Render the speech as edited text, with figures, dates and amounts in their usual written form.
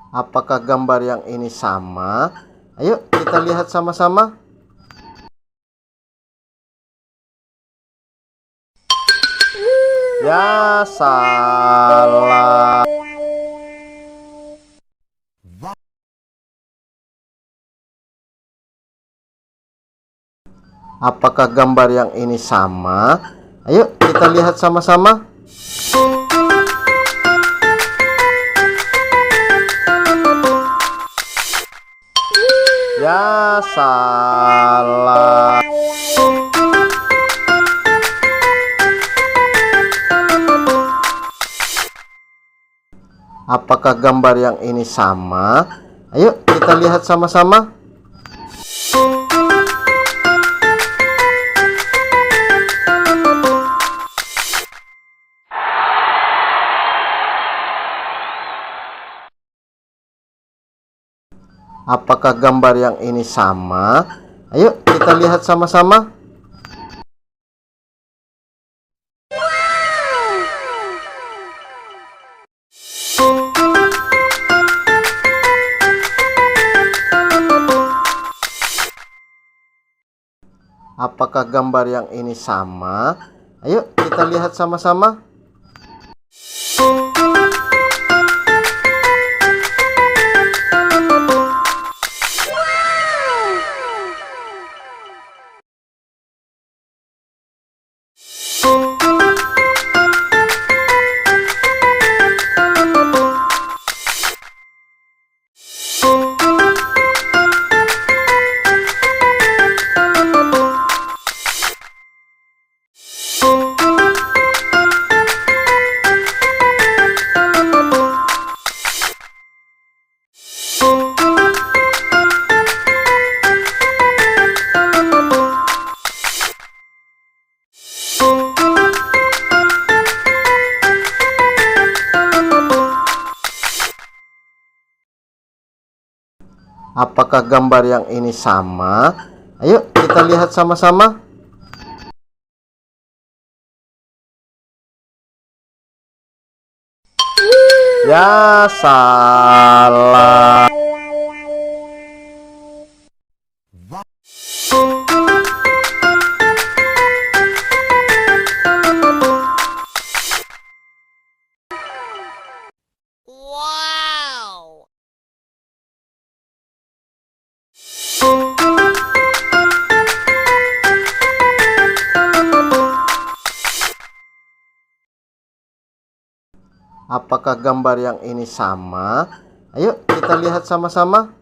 Apakah gambar yang ini sama? Ayo kita lihat sama-sama. Ya, salah. Apakah gambar yang ini sama? Ayo kita lihat sama-sama. Ya, salah. Apakah gambar yang ini sama? Ayo kita lihat sama-sama. Apakah gambar yang ini sama? Ayo kita lihat sama-sama. Apakah gambar yang ini sama? Ayo kita lihat sama-sama. Apakah gambar yang ini sama? Ayo kita lihat sama-sama. Ya, salah. Wow! Apakah gambar yang ini sama? Ayo kita lihat sama-sama.